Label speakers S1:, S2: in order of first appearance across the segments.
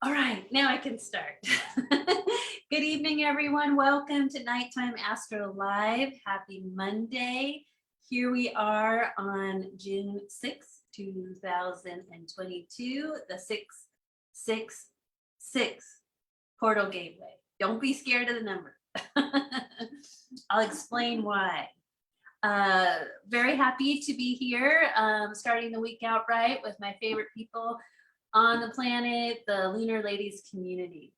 S1: All right, now I can start. Good evening, everyone. Welcome to Nighttime Astro Live. Happy Monday. Here we are on June 6th, 2022, the 666 portal gateway. Don't be scared of the number. I'll explain why. Very happy to be here, starting the week out right with my favorite people on the planet, the Lunar Ladies community.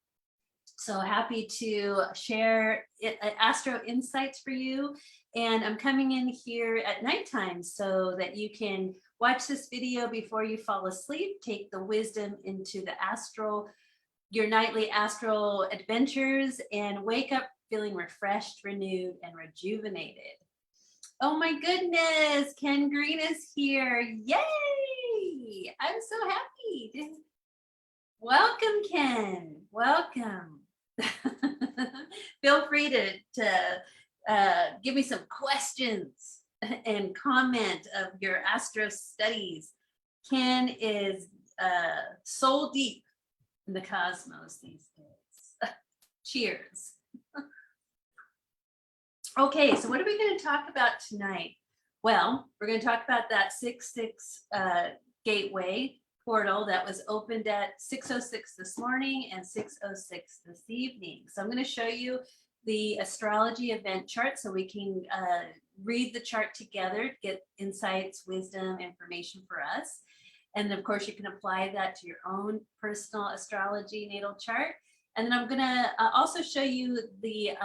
S1: So happy to share Astro insights for you. And I'm coming in here at nighttime so that you can watch this video before you fall asleep, take the wisdom into the astral, your nightly astral adventures, and wake up feeling refreshed, renewed, and rejuvenated. Oh my goodness, Ken Green is here. Yay! I'm so happy. Welcome, Ken. Welcome. Feel free to give me some questions and comment of your astro studies. Ken is soul deep in the cosmos these days. Cheers. Okay, so what are we going to talk about tonight? Well, we're going to talk about that 6-6 gateway portal that was opened at 6:06 this morning and 6:06 this evening. So I'm going to show you the astrology event chart so we can read the chart together, get insights, wisdom, information for us. And of course, you can apply that to your own personal astrology natal chart. And then I'm going to also show you the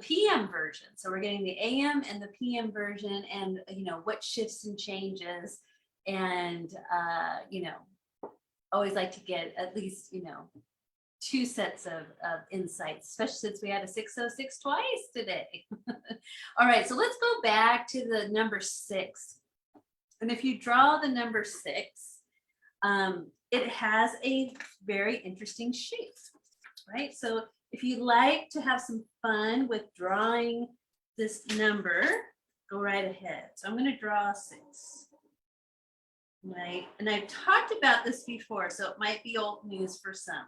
S1: PM version. So we're getting the AM and the PM version, and what shifts and changes. And always like to get at least two sets of insights, especially since we had a 6:06 twice today. All right, so let's go back to the number 6. And if you draw the number 6, it has a very interesting shape, right? So if you like to have some fun with drawing this number, go right ahead. So I'm going to draw 6. Right, and I've talked about this before, so it might be old news for some.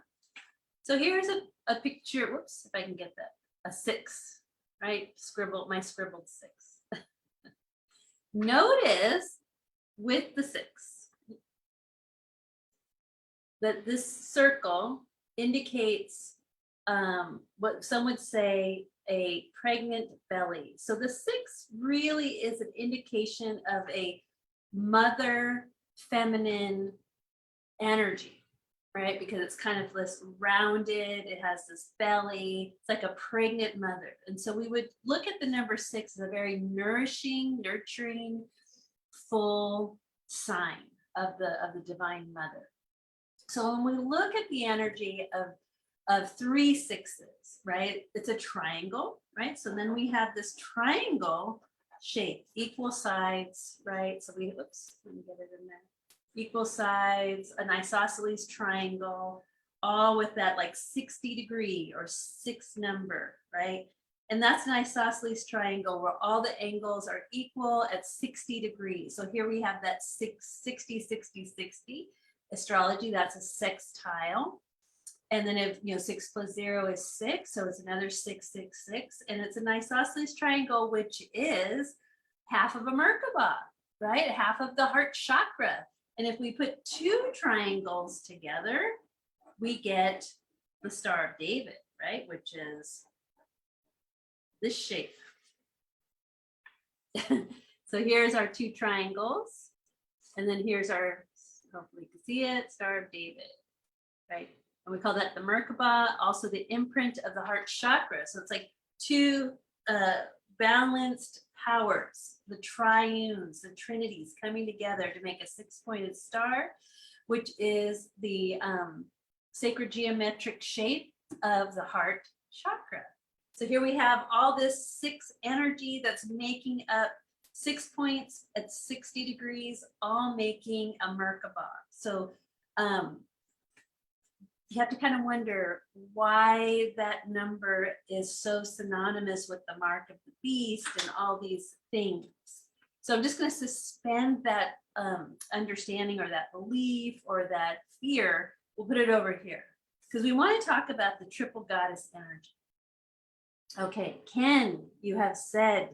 S1: So here's a picture. Whoops, if I can get that, a 6, right? My scribbled 6. Notice with the 6 that this circle indicates what some would say a pregnant belly. So the 6 really is an indication of a mother feminine energy, right? Because it's kind of this rounded, it has this belly, it's like a pregnant mother. And so we would look at the number 6 as a very nourishing, nurturing, full sign of the divine mother. So when we look at the energy of 3 6s, right? It's a triangle, right? So then we have this triangle shape, equal sides, right? So oops, let me get it in there. Equal sides, an isosceles triangle, all with that like 60 degree or 6 number, right? And that's an isosceles triangle where all the angles are equal at 60 degrees. So here we have that 60, 60, 60. Astrology, that's a sextile. And then if 6 plus 0 is 6, so it's another 6, 6, 6, and it's an isosceles triangle, which is half of a Merkaba, right? Half of the heart chakra. And if we put 2 triangles together, we get the Star of David, right? Which is this shape. So here's our 2 triangles, and then here's our, hopefully you can see it, Star of David, right? And we call that the Merkaba, also the imprint of the heart chakra. So it's like 2 balanced powers, the triunes, the trinities coming together to make a 6-pointed star, which is the sacred geometric shape of the heart chakra. So here we have all this 6 energy that's making up 6 points at 60 degrees, all making a Merkaba. So you have to kind of wonder why that number is so synonymous with the mark of the beast and all these things. So I'm just going to suspend that understanding or that belief or that fear. We'll put it over here. because we want to talk about the triple goddess energy. Okay, Ken, you have said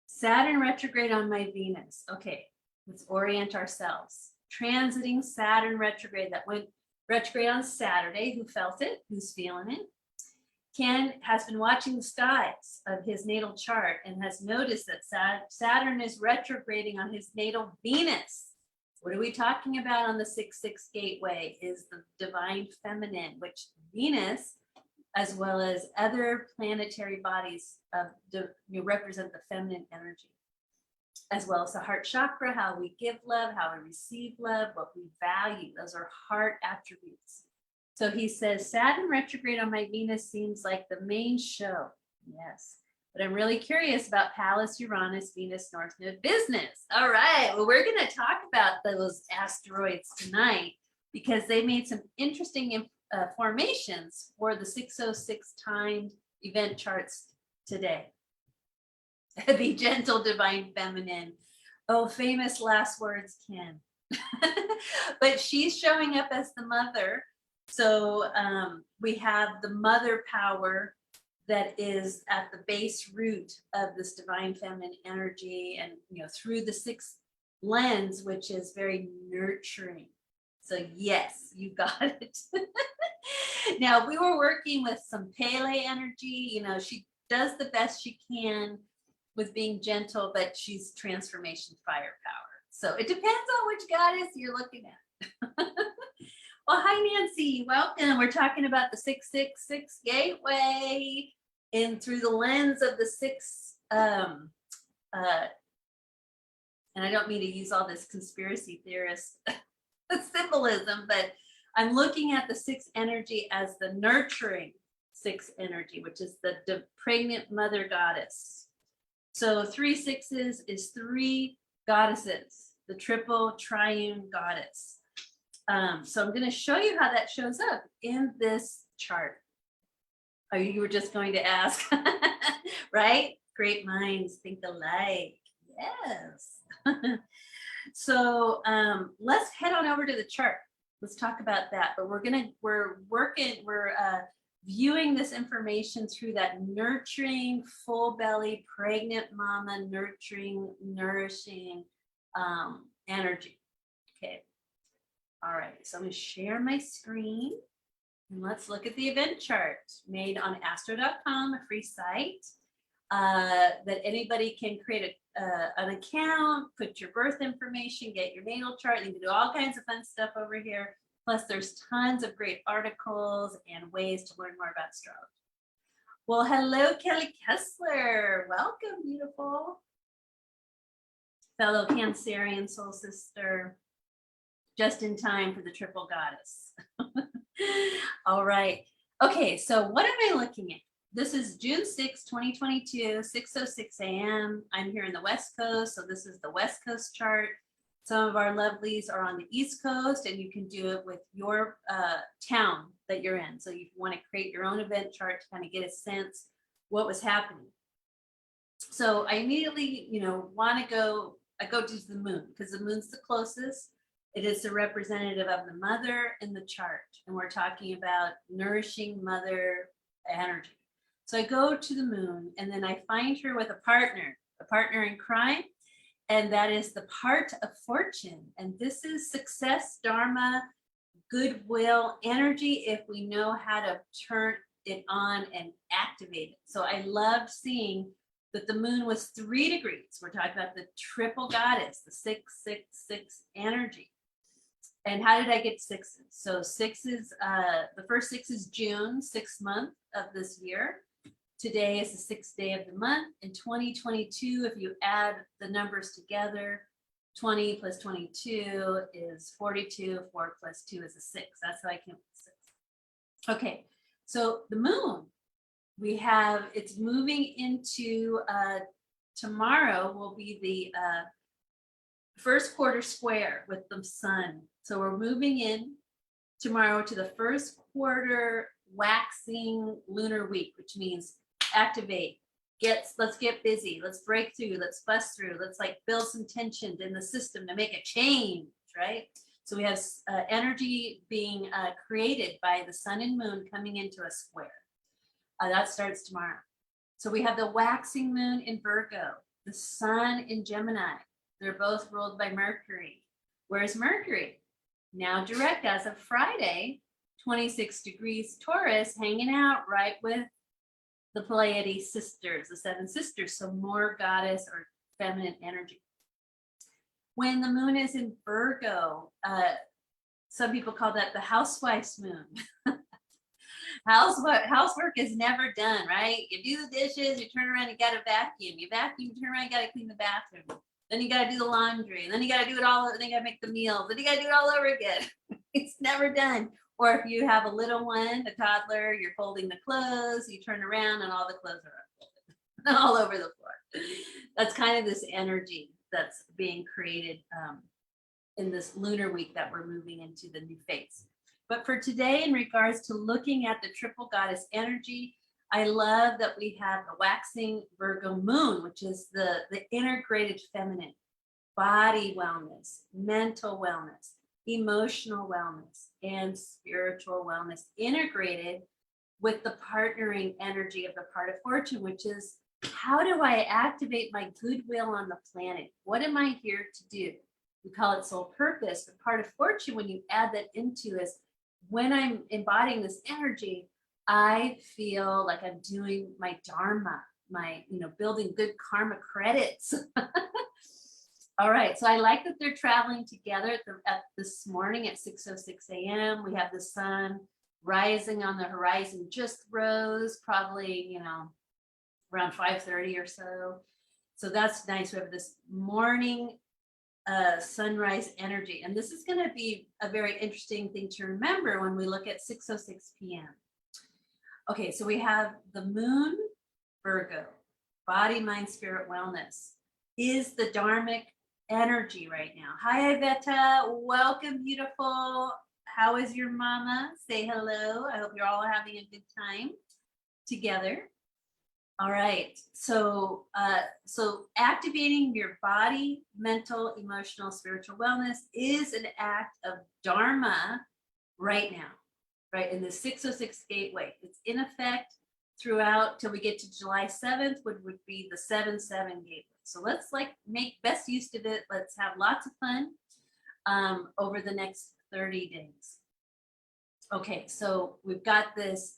S1: Saturn retrograde on my Venus. Okay, let's orient ourselves. Transiting Saturn retrograde, that went retrograde on Saturday. Who felt it? Who's feeling it? Ken has been watching the skies of his natal chart and has noticed that Saturn is retrograding on his natal Venus. What are we talking about on the 6-6 gateway is the divine feminine, which Venus, as well as other planetary bodies, represent the feminine energy, as well as the heart chakra, how we give love, how we receive love, what we value. Those are heart attributes. So he says, Saturn retrograde on my Venus seems like the main show. Yes. But I'm really curious about Pallas, Uranus, Venus, North Node business. All right. Well, we're going to talk about those asteroids tonight because they made some interesting formations for the 606 timed event charts today. The gentle divine feminine. Oh, famous last words, Ken. But she's showing up as the mother. So we have the mother power that is at the base root of this divine feminine energy, and through the 6th lens, which is very nurturing. So yes, you got it. Now we were working with some Pele energy. She does the best she can with being gentle, but she's transformation firepower. So it depends on which goddess you're looking at. Well, hi, Nancy. Welcome. We're talking about the 666 gateway and through the lens of the 6. And I don't mean to use all this conspiracy theorist symbolism, but I'm looking at the 6 energy as the nurturing 6 energy, which is the pregnant mother goddess. So 3 6s is 3 goddesses, the triple triune goddess. So I'm going to show you how that shows up in this chart. Oh, you were just going to ask, right? Great minds think alike. Yes. So let's head on over to the chart. Let's talk about that. But we're viewing this information through that nurturing, full belly, pregnant mama, nurturing, nourishing energy. Okay. All right, so I'm going to share my screen and let's look at the event chart made on astro.com, a free site that anybody can create an account, put your birth information, get your natal chart. You can do all kinds of fun stuff over here. Plus, there's tons of great articles and ways to learn more about astrology. Well, hello, Kelly Kessler. Welcome, beautiful. Fellow Cancerian soul sister. Just in time for the triple goddess. All right. Okay, so what am I looking at? This is June 6, 2022, 6:06 a.m. I'm here in the West Coast, so this is the West Coast chart. Some of our lovelies are on the East Coast, and you can do it with your town that you're in. So you want to create your own event chart to kind of get a sense what was happening. So I immediately, want to go to the moon because the moon's the closest. It is the representative of the mother in the chart. And we're talking about nourishing mother energy. So I go to the moon and then I find her with a partner in crime. And that is the part of fortune. And this is success, dharma, goodwill, energy if we know how to turn it on and activate it. So I loved seeing that the moon was 3 degrees. We're talking about the triple goddess, the 666 energy. And how did I get 6s? So 6 is, the first 6 is June, 6th month of this year. Today is the 6th day of the month. In 2022, if you add the numbers together, 20 plus 22 is 42, 4 plus 2 is a 6. That's how I came up with 6. Okay, so the moon, it's moving into, tomorrow will be the first quarter square with the sun. So we're moving in tomorrow to the first quarter waxing lunar week, which means activate, let's get busy, let's break through, let's bust through, let's build some tension in the system to make a change, right? So we have energy being created by the sun and moon coming into a square. That starts tomorrow. So we have the waxing moon in Virgo, the sun in Gemini. They're both ruled by Mercury. Where's Mercury? Now direct as of Friday, 26 degrees Taurus, hanging out right with the Pleiades sisters, the seven sisters. So more goddess or feminine energy. When the moon is in Virgo, some people call that the housewife's moon. Housework is never done, right? You do the dishes, you turn around, you got to vacuum. You vacuum, you turn around, you got to clean the bathroom. Then you got to do the laundry, and then you got to do it all. Then you got to make the meals. Then you got to do it all over again. It's never done. Or if you have a little one, a toddler, you're folding the clothes. You turn around, and all the clothes are all over the floor. That's kind of this energy that's being created in this lunar week that we're moving into the new phase. But for today, in regards to looking at the triple goddess energy, I love that we have the waxing Virgo moon, which is the integrated feminine, body wellness, mental wellness, emotional wellness, and spiritual wellness integrated with the partnering energy of the part of fortune, which is how do I activate my goodwill on the planet? What am I here to do? We call it soul purpose. The part of fortune, when you add that into, is when I'm embodying this energy, I feel like I'm doing my dharma, my, building good karma credits. All right, so I like that they're traveling together at this morning at 6:06 a.m. We have the sun rising on the horizon, just rose, probably, around 5:30 or so. So that's nice. We have this morning sunrise energy. And this is going to be a very interesting thing to remember when we look at 6:06 p.m. Okay, so we have the moon, Virgo, body, mind, spirit, wellness is the dharmic energy right now. Hi, Iveta. Welcome, beautiful. How is your mama? Say hello. I hope you're all having a good time together. All right, so activating your body, mental, emotional, spiritual wellness is an act of dharma right now, right? In the 606 gateway. It's in effect throughout till we get to July 7th, which would be the 7-7 gateway. So let's make best use of it. Let's have lots of fun over the next 30 days. Okay, so we've got this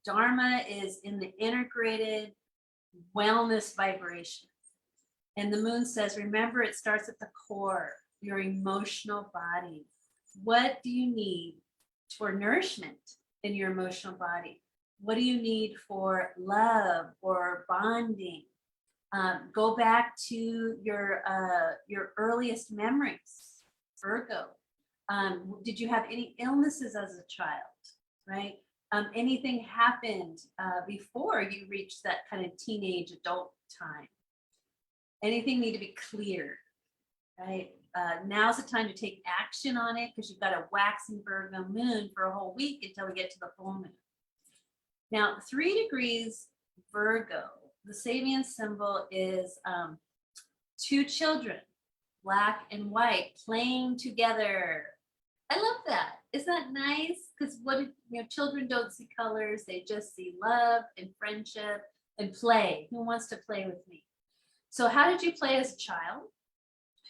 S1: Dharma is in the integrated wellness vibration. And the moon says, remember, it starts at the core, your emotional body. What do you need for nourishment in your emotional body? What do you need for love or bonding? Go back to your earliest memories, Virgo. Did you have any illnesses as a child, right? Anything happened before you reached that kind of teenage adult time? Anything need to be cleared, right? Now's the time to take action on it because you've got a waxing Virgo moon for a whole week until we get to the full moon. Now, 3 degrees Virgo, the Sabian symbol is 2 children, black and white, playing together. I love that. Isn't that nice? Because children don't see colors. They just see love and friendship and play. Who wants to play with me? So how did you play as a child?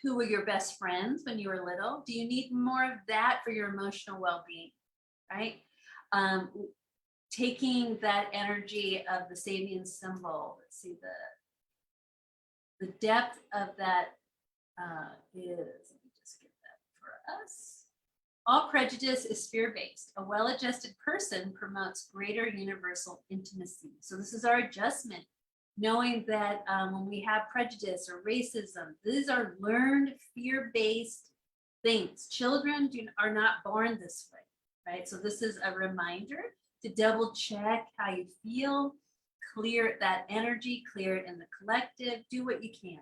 S1: Who were your best friends when you were little? Do you need more of that for your emotional well-being, right? Taking that energy of the Sabian symbol, let's see, the depth of that is, let me just get that for us. All prejudice is fear-based. A well-adjusted person promotes greater universal intimacy. So this is our adjustment, knowing that when we have prejudice or racism, these are learned fear-based things. Children are not born this way, right? So this is a reminder to double check how you feel, clear that energy, clear it in the collective, do what you can,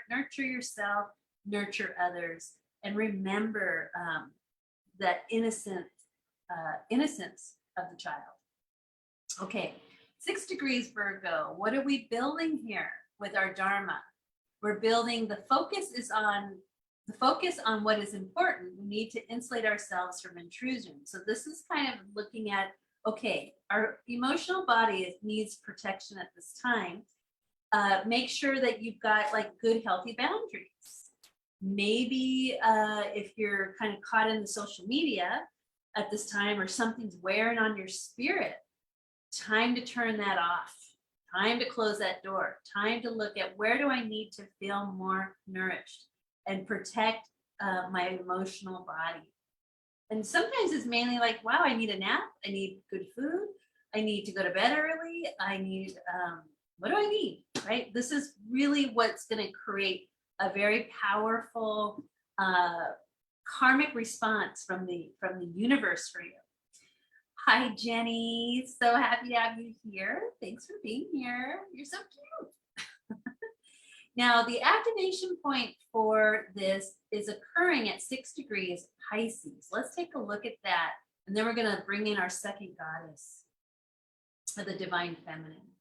S1: nurture yourself, nurture others, and remember that innocence of the child. Okay, 6 degrees Virgo. What are we building here with our Dharma? We're building, the focus is on to focus on what is important, we need to insulate ourselves from intrusion. So this is kind of looking at, okay, our emotional body needs protection at this time. Make sure that you've got like good, healthy boundaries. Maybe if you're kind of caught in the social media at this time, or something's wearing on your spirit, time to turn that off, time to close that door, time to look at where do I need to feel more nourished and protect my emotional body. And sometimes it's mainly like, wow, I need a nap, I need good food, I need to go to bed early, I need, what do I need, right? This is really what's going to create a very powerful karmic response from the universe for you. Hi, Jenny. So happy to have you here. Thanks for being here. You're so cute. Now, the activation point for this is occurring at 6 degrees Pisces. Let's take a look at that. And then we're going to bring in our second goddess of the divine feminine.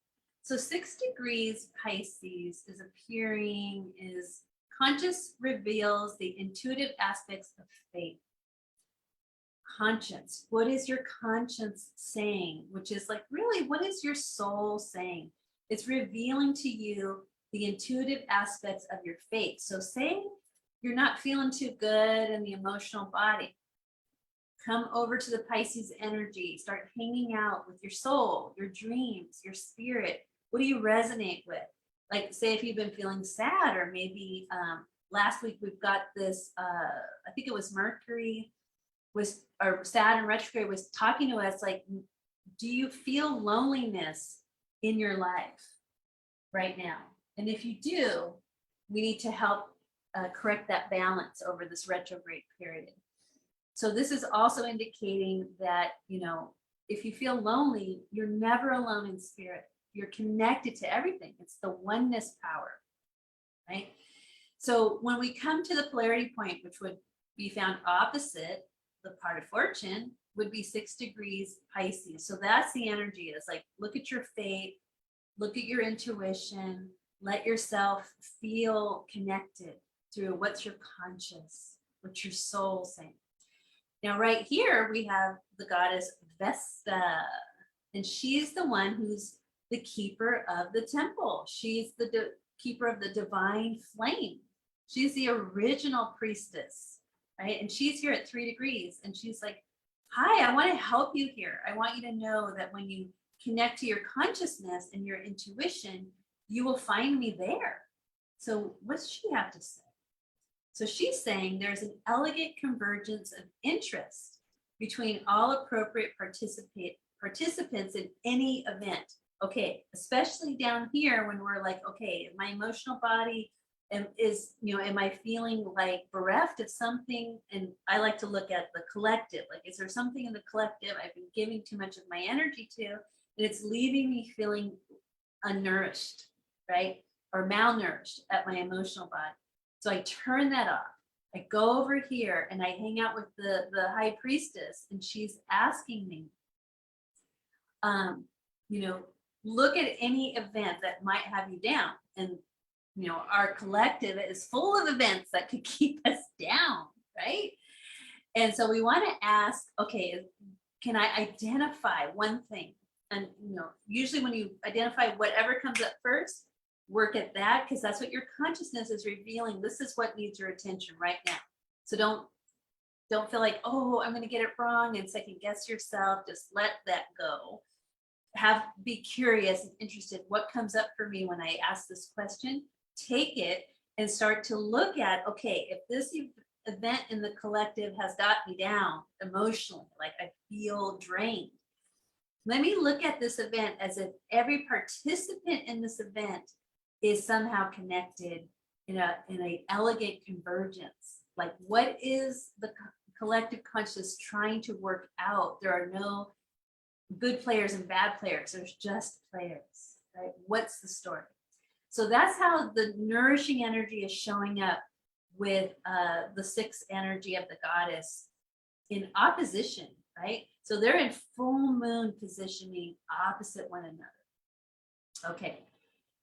S1: So 6 degrees Pisces is appearing, is conscious reveals the intuitive aspects of faith. Conscience, what is your conscience saying? Which is like, really, what is your soul saying? It's revealing to you the intuitive aspects of your faith. So say you're not feeling too good in the emotional body, come over to the Pisces energy, start hanging out with your soul, your dreams, your spirit. What do you resonate with? Like, say if you've been feeling sad, or maybe last week we've got this, I think it was Mercury was, or Saturn Retrograde was talking to us like, do you feel loneliness in your life right now? And if you do, we need to help correct that balance over this retrograde period. So this is also indicating that, you know, if you feel lonely, you're never alone in spirit. You're connected to everything. It's the oneness power, right? So when we come to the polarity point, which would be found opposite the part of fortune, would be 6 degrees Pisces. So that's the energy. It's like, look at your faith, look at your intuition, let yourself feel connected through what's your conscious, what's your soul saying. Now, right here, we have the goddess Vesta, and she's the one who's the keeper of the temple. She's the keeper of the divine flame. She's the original priestess, right? And she's here at 3 degrees, and she's like, hi, I want to help you here. I want you to know that when you connect to your consciousness and your intuition, you will find me there. So what's she have to say? So she's saying there's an elegant convergence of interest between all appropriate participants in any event. Okay, especially down here when we're like, okay, my emotional body is, you know, am I feeling like bereft of something? And I like to look at the collective, like, is there something in the collective I've been giving too much of my energy to, and it's leaving me feeling unnourished, right? Or malnourished at my emotional body. So I turn that off. I go over here and I hang out with the high priestess, and she's asking me, you know, look at any event that might have you down. And, you know, our collective is full of events that could keep us down, right? And so we want to ask, okay, can I identify one thing? And, you know, usually when you identify whatever comes up first, work at that, because that's what your consciousness is revealing. This is what needs your attention right now. So don't feel like, oh, I'm going to get it wrong and second guess yourself. Just let that go. Be curious and interested. What comes up for me when I ask this question? Take it and start to look at, okay, if this event in the collective has got me down emotionally, like I feel drained, let me look at this event as if every participant in this event is somehow connected in a elegant convergence. Like, what is the collective consciousness trying to work out? There are no good players and bad players. There's just players, right? What's the story? So that's how the nourishing energy is showing up with the 6th energy of the goddess in opposition, right? So they're in full moon positioning opposite one another. Okay.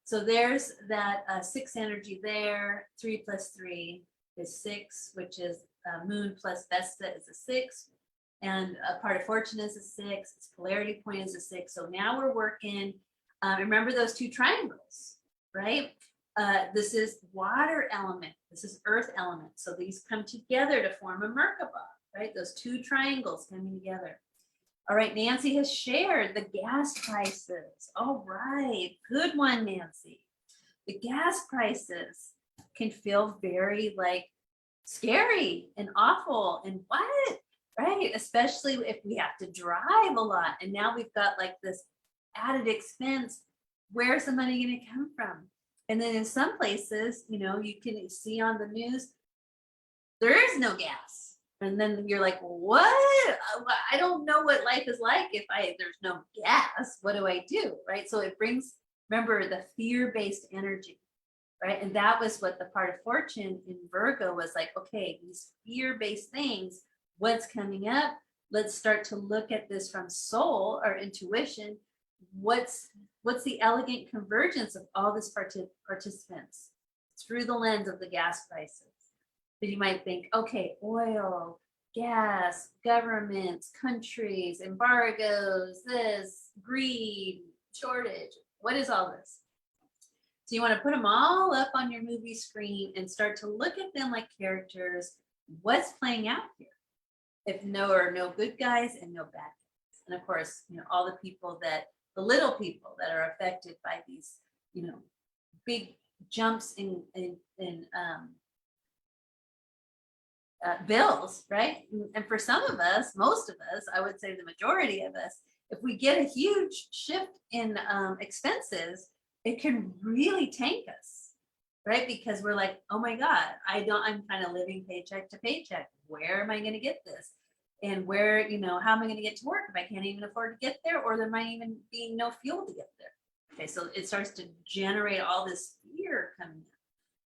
S1: So there's that 6 energy there, 3 + 3. is 6, which is moon plus Vesta is a 6. And a part of fortune is a 6. Its polarity point is a 6. So now we're working, remember those 2 triangles, right? This is water element. This is earth element. So these come together to form a Merkaba, right? Those 2 triangles coming together. All right, Nancy has shared the gas prices. All right, good one, Nancy. The gas prices can feel very like scary and awful and what, right? Especially if we have to drive a lot. And now we've got like this added expense. Where's the money going to come from? And then in some places, you know, you can see on the news, there is no gas. And then you're like, what? I don't know what life is like if there's no gas. What do I do? Right. So it brings, remember, the fear-based energy, right? And that was what the part of fortune in Virgo was like, okay, these fear-based things, what's coming up? Let's start to look at this from soul or intuition. What's the elegant convergence of all these participants through the lens of the gas prices? So you might think, okay, oil, gas, governments, countries, embargoes, this, greed, shortage. What is all this? So you want to put them all up on your movie screen and start to look at them like characters. What's playing out here? If no or no good guys and no bad guys. And of course, you know, all the people the little people that are affected by these, you know, big jumps in bills, right? And for some of us, most of us, I would say the majority of us, if we get a huge shift in expenses, it can really tank us, right? Because we're like, oh my God, I'm kind of living paycheck to paycheck. Where am I going to get this? And where, you know, how am I going to get to work if I can't even afford to get there, or there might even be no fuel to get there? Okay, so it starts to generate all this fear coming up.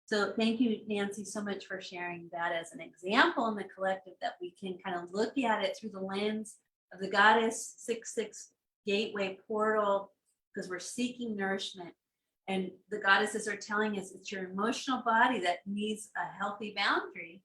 S1: So thank you, Nancy, so much for sharing that as an example in the collective, that we can kind of look at it through the lens of the goddess 6/6 gateway portal, because we're seeking nourishment. And the goddesses are telling us it's your emotional body that needs a healthy boundary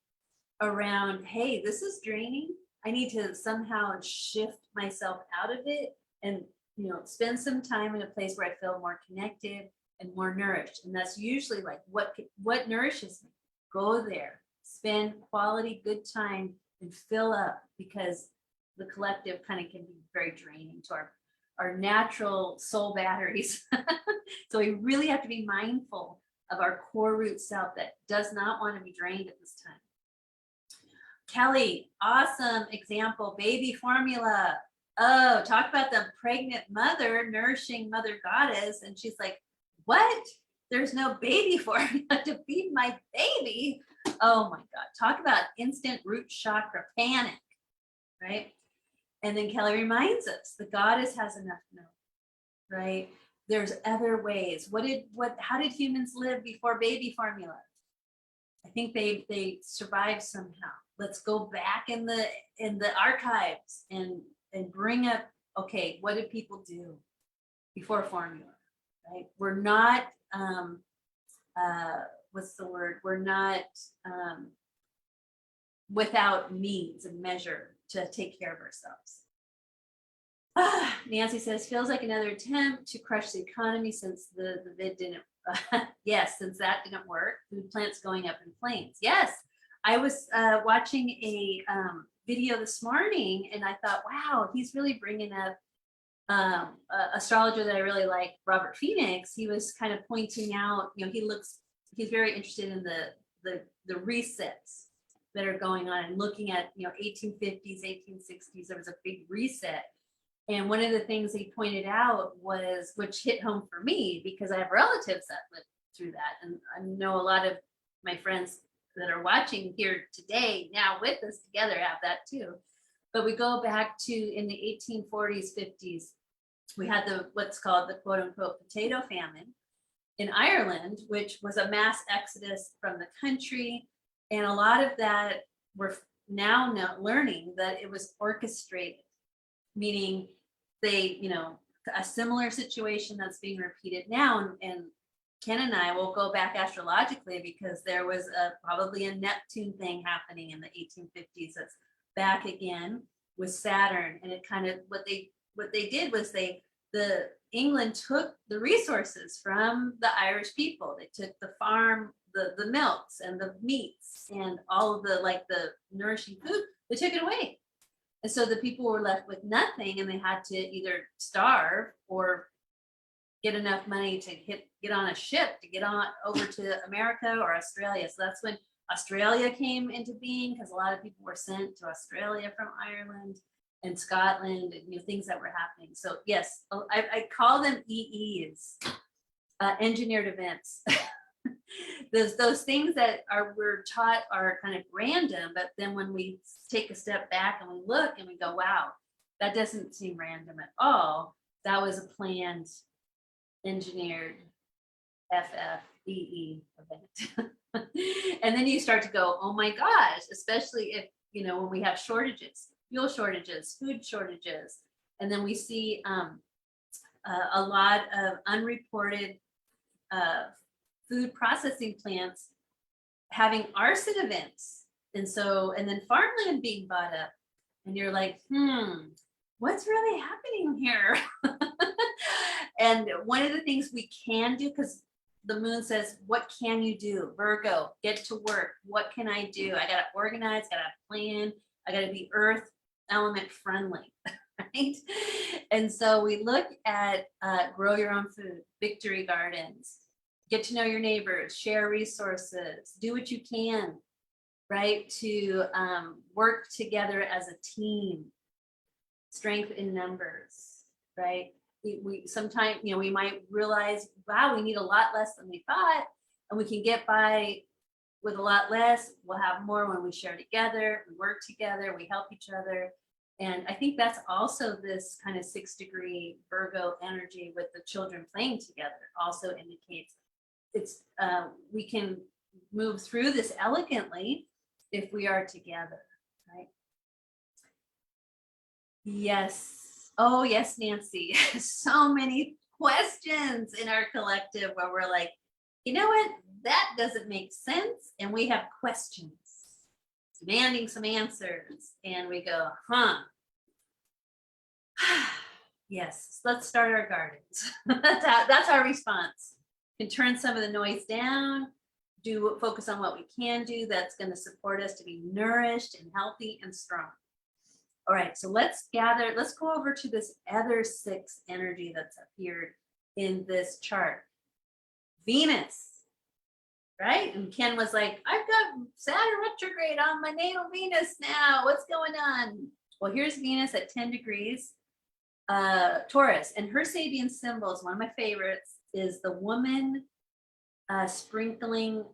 S1: around, hey, this is draining. I need to somehow shift myself out of it and, you know, spend some time in a place where I feel more connected and more nourished. And that's usually like what nourishes me. Go there, spend quality good time and fill up, because the collective kind of can be very draining to our natural soul batteries. So we really have to be mindful of our core root self that does not want to be drained at this time. Kelly, awesome example, baby formula. Oh, talk about the pregnant mother nourishing mother goddess. And she's like, what? There's no baby formula to feed my baby. Oh my God. Talk about instant root chakra panic, right? And then Kelly reminds us the goddess has enough milk, right? There's other ways. How did humans live before baby formula? I think they survived somehow. Let's go back in the archives and bring up, okay, what did people do before formula, right? We're not, what's the word? We're not without means and measure to take care of ourselves. Nancy says, feels like another attempt to crush the economy since the vid didn't, yes, since that didn't work. Food plants going up in flames. Yes, I was watching a video this morning and I thought, wow, he's really bringing up an astrologer that I really like, Robert Phoenix. He was kind of pointing out, you know, he's very interested in the resets that are going on and looking at, you know, 1850s, 1860s, there was a big reset. And one of the things he pointed out was, which hit home for me because I have relatives that lived through that. And I know a lot of my friends that are watching here today now with us together have that too. But we go back to in the 1840s, 50s, we had what's called the quote unquote potato famine in Ireland, which was a mass exodus from the country. And a lot of that we're now learning that it was orchestrated, meaning they, you know, a similar situation that's being repeated now. And Ken and I will go back astrologically because there was probably a Neptune thing happening in the 1850s that's back again with Saturn. And it kind of, what they did was the England took the resources from the Irish people. They took the farm, the milks and the meats and all of the nourishing food. They took it away. And so the people were left with nothing, and they had to either starve or get enough money to get on a ship to get on over to America or Australia. So that's when Australia came into being, because a lot of people were sent to Australia from Ireland and Scotland, and things that were happening. So yes, I call them EEs, engineered events. those things that we're taught are kind of random, but then when we take a step back and we look and we go, wow, that doesn't seem random at all. That was a planned, engineered FFEE event. And then you start to go, oh my gosh, especially if, when we have shortages, fuel shortages, food shortages. And then we see a lot of unreported food processing plants having arson events. And then farmland being bought up. And you're like, what's really happening here? And one of the things we can do, because the moon says, what can you do? Virgo, get to work. What can I do? I got to organize, got to plan. I got to be earth element friendly, right? And so we look at grow your own food, victory gardens, get to know your neighbors, share resources, do what you can, right? To work together as a team, strength in numbers, right? We sometimes, we might realize, wow, we need a lot less than we thought, and we can get by with a lot less. We'll have more when we share together, we work together, we help each other. And I think that's also this kind of 6-degree Virgo energy with the children playing together also indicates we can move through this elegantly if we are together, right? Yes. Oh, yes, Nancy. So many questions in our collective where we're like, you know what? That doesn't make sense. And we have questions demanding some answers. And we go, yes, let's start our gardens. That's our response. You can turn some of the noise down, focus on what we can do that's going to support us to be nourished and healthy and strong. All right, so let's go over to this other 6 energy that's appeared in this chart. Venus, right? And Ken was like, I've got Saturn retrograde on my natal Venus now. What's going on? Well, here's Venus at 10 degrees, Taurus. And her Sabian symbols, one of my favorites, is the woman sprinkling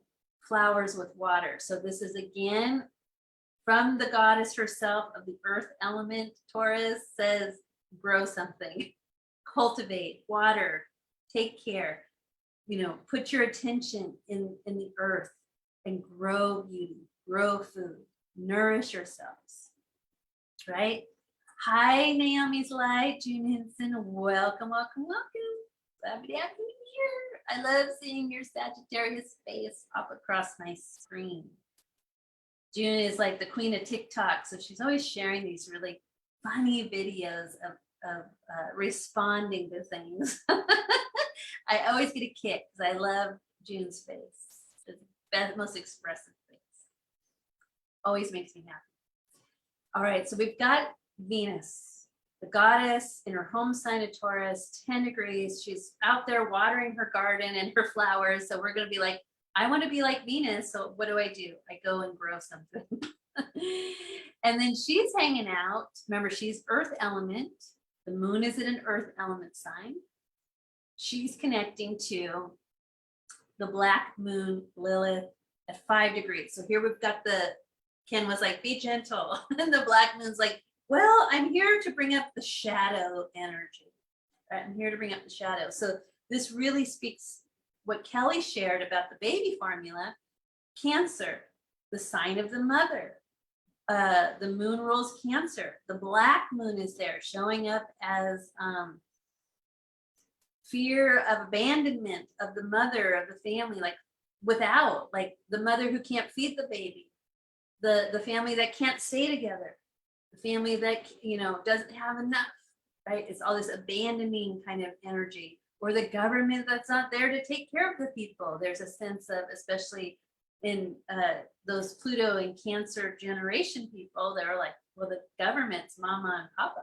S1: flowers with water. So this is again from the goddess herself of the earth element. Taurus says, grow something, cultivate, water, take care, put your attention in the earth and grow beauty, grow food, nourish yourselves, right? Hi, Naomi's Light, June Hinson, welcome, welcome, welcome. Glad to have you here. I love seeing your Sagittarius face up across my screen. June is like the queen of TikTok, so she's always sharing these really funny videos of responding to things. I always get a kick because I love June's face. It's the most expressive face. Always makes me happy. All right, so we've got Venus, the goddess in her home sign of Taurus, 10 degrees. She's out there watering her garden and her flowers. So we're going to be like, I want to be like Venus. So what do? I go and grow something. And then she's hanging out. Remember, she's earth element. The moon is in an earth element sign. She's connecting to the black moon Lilith at 5 degrees. So here we've got Ken was like, be gentle. And the black moon's like, well, I'm here to bring up the shadow energy. Right? I'm here to bring up the shadow. So this really speaks what Kelly shared about the baby formula. Cancer, the sign of the mother. The moon rules Cancer. The black moon is there showing up as fear of abandonment of the mother of the family, like without, like the mother who can't feed the baby, the family that can't stay together, the family that, you know, doesn't have enough, right? It's all this abandoning kind of energy, or the government that's not there to take care of the people. There's a sense of, especially in those Pluto and Cancer generation people, they're like, well, the government's mama and papa,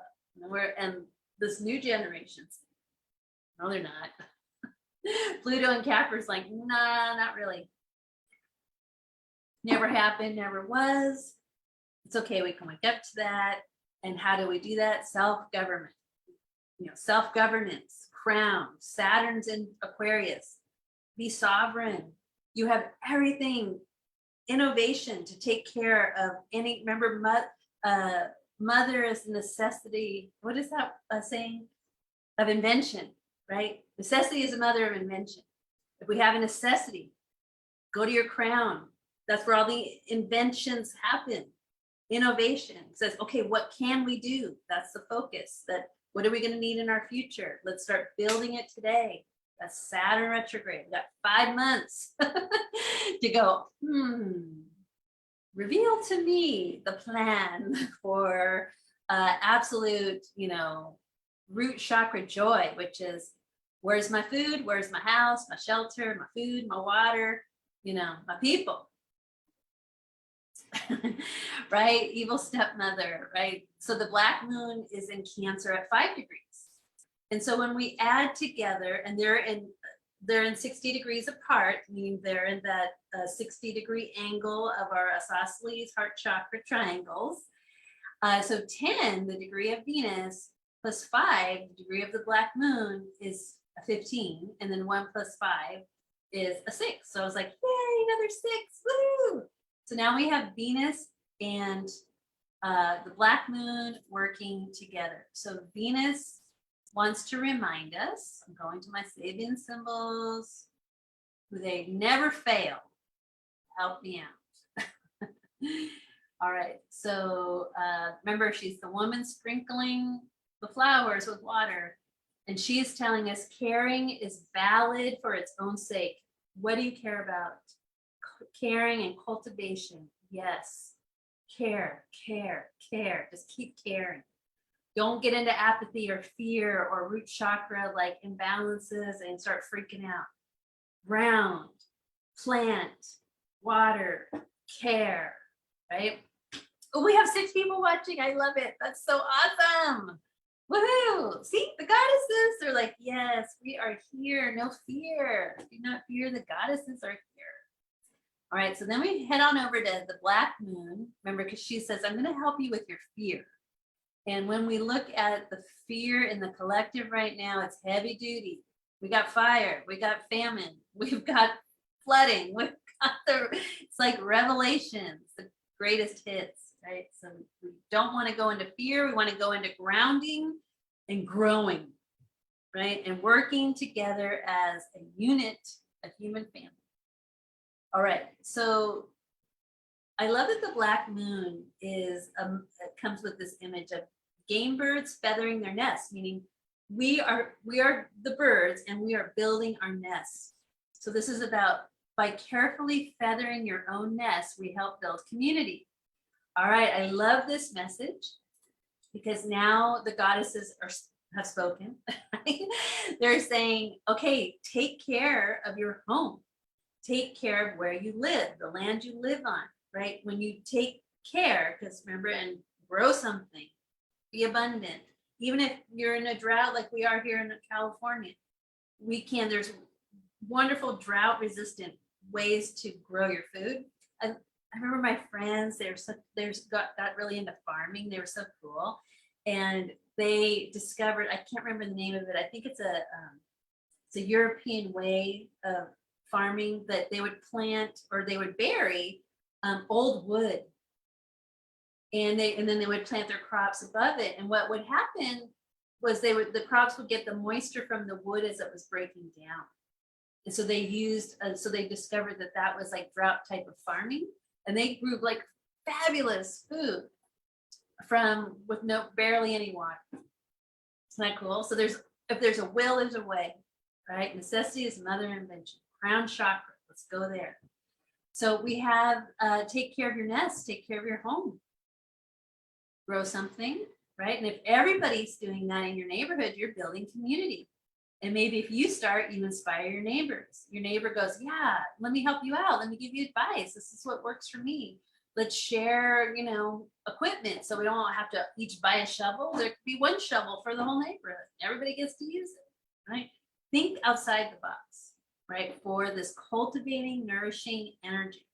S1: and this new generation's, no, they're not. Pluto and Capricorn's like, nah, not really. Never happened, never was. It's okay, we can wake up to that. And how do we do that? Self-government, you know, self-governance, crown, Saturn's in Aquarius, be sovereign. You have everything, innovation to take care of any, remember, mother is a necessity. What is that saying? Of invention, right? Necessity is a mother of invention. If we have a necessity, go to your crown. That's where all the inventions happen. Innovation says, okay, what can we do? That's the focus. That what are we going to need in our future? Let's start building it today. That's Saturn retrograde. We got 5 months to go, reveal to me the plan for absolute, you know, root chakra joy, which is, where's my food? Where's my house, my shelter, my food, my water, you know, my people. Right? Evil stepmother, right? So the black moon is in Cancer at 5 degrees. And so when we add together, and they're in 60 degrees apart, meaning they're in that 60-degree angle of our isosceles heart chakra triangles. So 10, the degree of Venus, plus 5, the degree of the black moon, is a 15, and then 1 plus 5 is a 6. So I was like, yay, another 6, woo! So now we have Venus and the black moon working together. So Venus wants to remind us, I'm going to my Sabian symbols, who they never fail. Help me out. All right, so remember, she's the woman sprinkling the flowers with water, and she is telling us caring is valid for its own sake. What do you care about? Caring and cultivation. Yes. Care, care, care. Just keep caring. Don't get into apathy or fear or root chakra like imbalances and start freaking out. Ground, plant, water, care, right? Oh, we have 6 people watching. I love it. That's so awesome. Woohoo! See, the goddesses are like, yes, we are here. No fear. Do not fear. The goddesses are here. All right, so then we head on over to the black moon. Remember, because she says, I'm going to help you with your fear. And when we look at the fear in the collective right now, it's heavy duty. We got fire. We got famine. We've got flooding. We've got it's like Revelations, the greatest hits, right? So we don't want to go into fear. We want to go into grounding and growing, right? And working together as a unit, a human family. All right, so I love that the black moon is it comes with this image of game birds feathering their nests, meaning we are the birds and we are building our nests. So this is about, by carefully feathering your own nest, we help build community. All right, I love this message because now the goddesses have spoken. They're saying, okay, take care of your home. Take care of where you live, the land you live on, right? When you take care, because remember, and grow something, be abundant. Even if you're in a drought like we are here in California, there's wonderful drought resistant ways to grow your food. I remember my friends, got really into farming. They were so cool. And they discovered, I can't remember the name of it. I think it's a European way of farming, that they would plant or they would bury old wood, and then they would plant their crops above it. And what would happen was the crops would get the moisture from the wood as it was breaking down. And so they discovered that was like drought type of farming, and they grew like fabulous food with barely any water. Isn't that cool? So if there's a will, there's a way. right? Necessity is mother invention. Crown chakra, let's go there. So we have take care of your nest, take care of your home, grow something, right? And if everybody's doing that in your neighborhood, you're building community. And maybe if you start, you inspire your neighbors. Your neighbor goes, yeah, let me help you out. Let me give you advice. This is what works for me. Let's share, equipment so we don't have to each buy a shovel. There could be one shovel for the whole neighborhood. Everybody gets to use it, right? Think outside the box, right? For this cultivating, nourishing energy.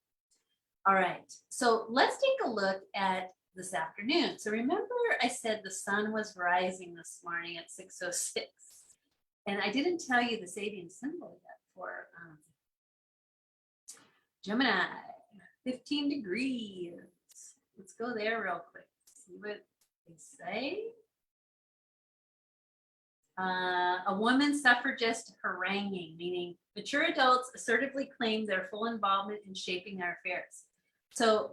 S1: All right, so let's take a look at this afternoon. So remember I said the sun was rising this morning at 6:06. And I didn't tell you the Sabian symbol yet for Gemini, 15 degrees. Let's go there real quick. See what they say. A woman suffragist haranguing, meaning mature adults assertively claim their full involvement in shaping their affairs. So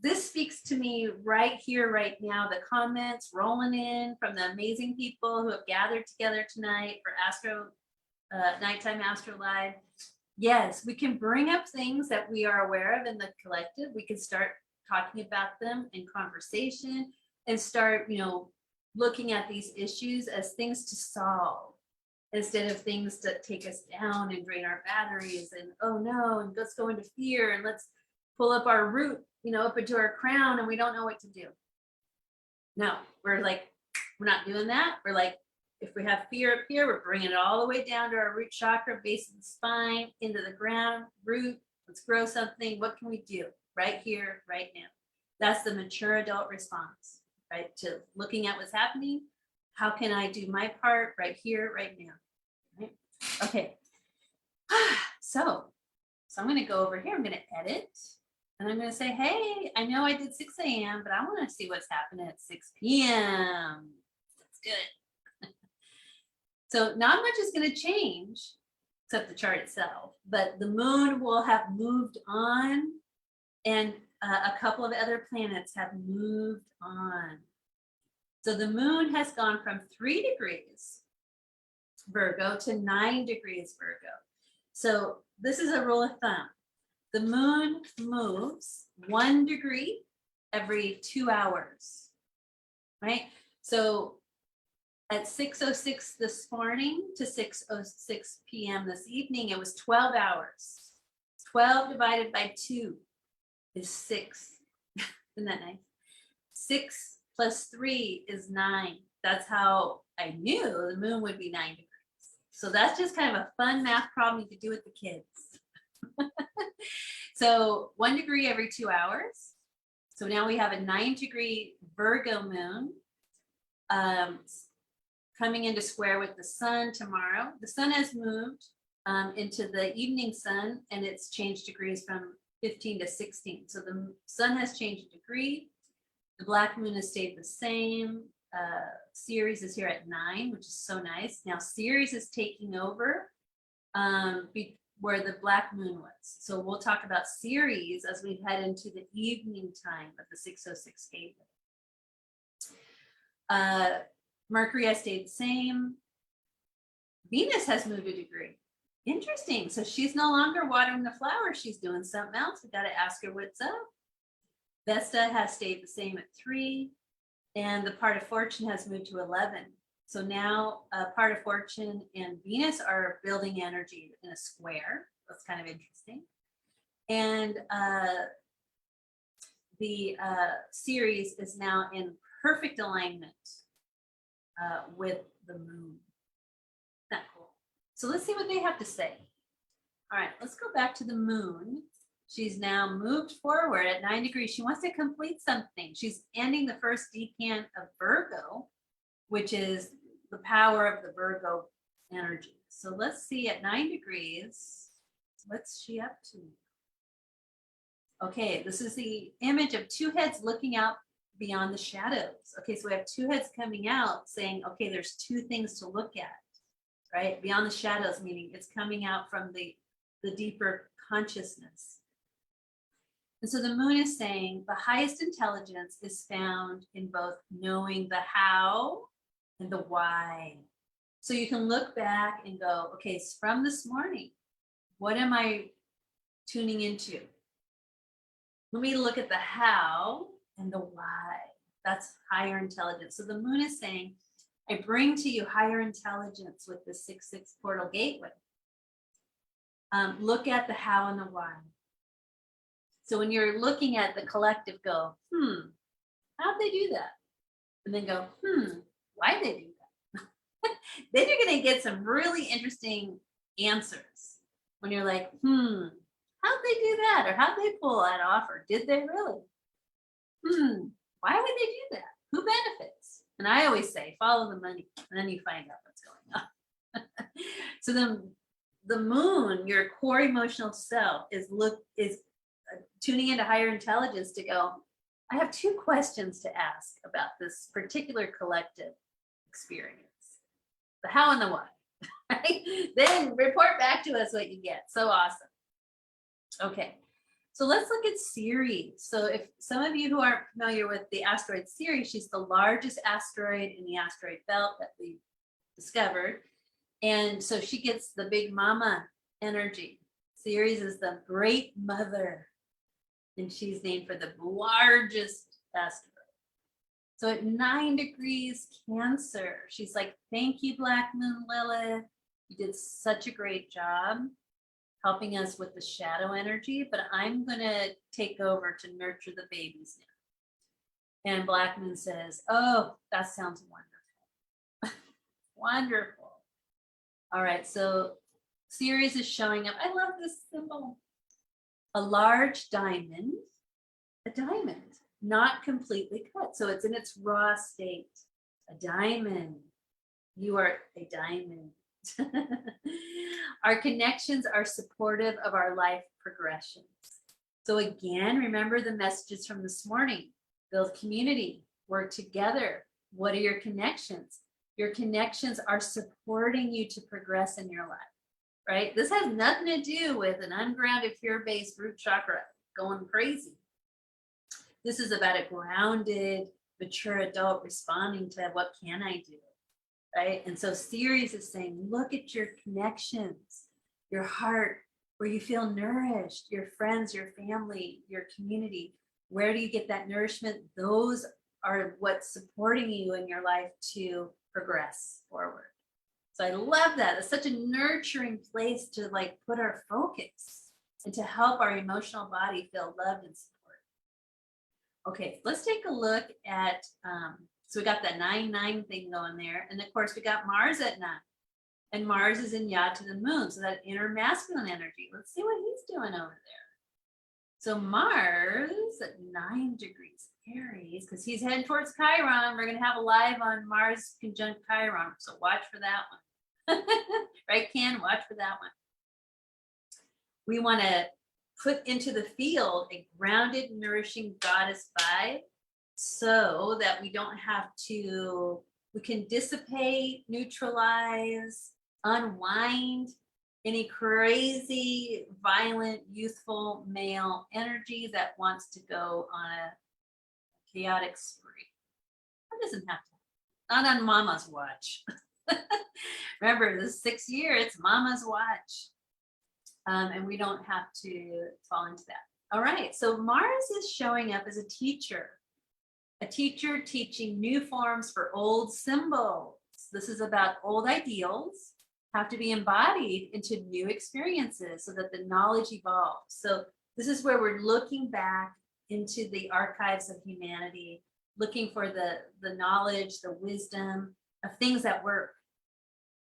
S1: this speaks to me right here, right now. The comments rolling in from the amazing people who have gathered together tonight for Astro, Nighttime Astro Live. Yes, we can bring up things that we are aware of in the collective. We can start talking about them in conversation and start, looking at these issues as things to solve instead of things that take us down and drain our batteries and, oh no, and let's go into fear and let's pull up our root, up into our crown and we don't know what to do. No, we're not doing that. We're like, if we have fear up here, we're bringing it all the way down to our root chakra, base of the spine, into the ground, root. Let's grow something. What can we do right here, right now? That's the mature adult response, right? To looking at what's happening. How can I do my part right here, right now? Right? Okay. So I'm going to go over here. I'm going to edit. And I'm going to say, hey, I know I did 6 a.m., but I want to see what's happening at 6 p.m. That's good. So not much is going to change except the chart itself, but the moon will have moved on and a couple of other planets have moved on. So the moon has gone from 3 degrees Virgo to 9 degrees Virgo. So this is a rule of thumb. The moon moves 1 degree every 2 hours, right? So at 6:06 this morning to 6:06 p.m. this evening, it was 12 hours. 12 divided by 2 is 6. Isn't that nice? 6 plus 3 is 9. That's how I knew the moon would be 9 degrees. So that's just kind of a fun math problem you could do with the kids. So 1 degree every 2 hours. So now we have a 9-degree Virgo moon coming into square with the sun tomorrow. The sun has moved into the evening sun and it's changed degrees from 15 to 16. So the sun has changed a degree. The black moon has stayed the same. Ceres is here at 9, which is so nice. Now Ceres is taking over where the black moon was. So we'll talk about Ceres as we head into the evening time of the 6:06 gateway. Mercury has stayed the same. Venus has moved a degree. Interesting. So she's no longer watering the flowers. She's doing something else. We got to ask her what's up. Vesta has stayed the same at 3. And the part of fortune has moved to 11. So now part of fortune and Venus are building energy in a square. That's kind of interesting. And the Ceres is now in perfect alignment with the moon. Isn't that cool? So let's see what they have to say. All right, let's go back to the moon. She's now moved forward at 9 degrees. She wants to complete something. She's ending the first decan of Virgo, which is the power of the Virgo energy. So let's see at 9 degrees, what's she up to? Okay, this is the image of 2 heads looking out beyond the shadows. Okay, so we have 2 heads coming out saying, okay, there's 2 things to look at, right? Beyond the shadows, meaning it's coming out from the deeper consciousness. And so the moon is saying the highest intelligence is found in both knowing the how and the why. So you can look back and go, okay, it's from this morning. What am I tuning into? Let me look at the how and the why. That's higher intelligence. So the moon is saying, I bring to you higher intelligence with the 6-6 portal gateway. Look at the how and the why. So when you're looking at the collective, go, how'd they do that? And then go, why'd they do that? Then you're going to get some really interesting answers when you're like, how'd they do that? Or how'd they pull that off? Or did they really? Why would they do that? Who benefits? And I always say, follow the money, and then you find out what's going on. So the moon, your core emotional self, is tuning into higher intelligence to go, I have 2 questions to ask about this particular collective experience. The how and the why. Right? Then report back to us what you get. So awesome. Okay. So let's look at Ceres. So if some of you who aren't familiar with the asteroid Ceres, she's the largest asteroid in the asteroid belt that we discovered. And so she gets the big mama energy. Ceres is the great mother. And she's named for the largest asteroid. So at 9 degrees Cancer, she's like, thank you, Black Moon Lilith. You did such a great job helping us with the shadow energy, but I'm going to take over to nurture the babies now. And Black Moon says, oh, that sounds wonderful. Wonderful. All right, so Ceres is showing up. I love this symbol. A large diamond, not completely cut. So it's in its raw state. A diamond. You are a diamond. Our connections are supportive of our life progressions. So again, remember the messages from this morning. Build community, work together. What are your connections? Your connections are supporting you to progress in your life, right? This has nothing to do with an ungrounded fear-based root chakra going crazy. This is about a grounded, mature adult responding to what can I do? Right? And so Ceres is saying, look at your connections, your heart, where you feel nourished, your friends, your family, your community. Where do you get that nourishment? Those are what's supporting you in your life to progress forward. So I love that. It's such a nurturing place to like put our focus and to help our emotional body feel loved and supported. Okay, let's take a look at so we got that 9-9 thing going there. And of course, we got Mars at 9. And Mars is in Yod to the moon. So that inner masculine energy. Let's see what he's doing over there. So Mars at 9 degrees Aries, because he's heading towards Chiron. We're going to have a live on Mars conjunct Chiron. So watch for that one. Right, Ken? Watch for that one. We want to put into the field a grounded, nourishing goddess vibe, so that we don't have to, we can dissipate, neutralize, unwind any crazy, violent, youthful male energy that wants to go on a chaotic spree. That doesn't have to, not on Mama's watch. Remember, this 6th year, it's Mama's watch. And we don't have to fall into that. All right, so Mars is showing up as a teacher teaching new forms for old symbols. This is about old ideals have to be embodied into new experiences so that the knowledge evolves. So this is where we're looking back into the archives of humanity, looking for the knowledge, the wisdom of things that work.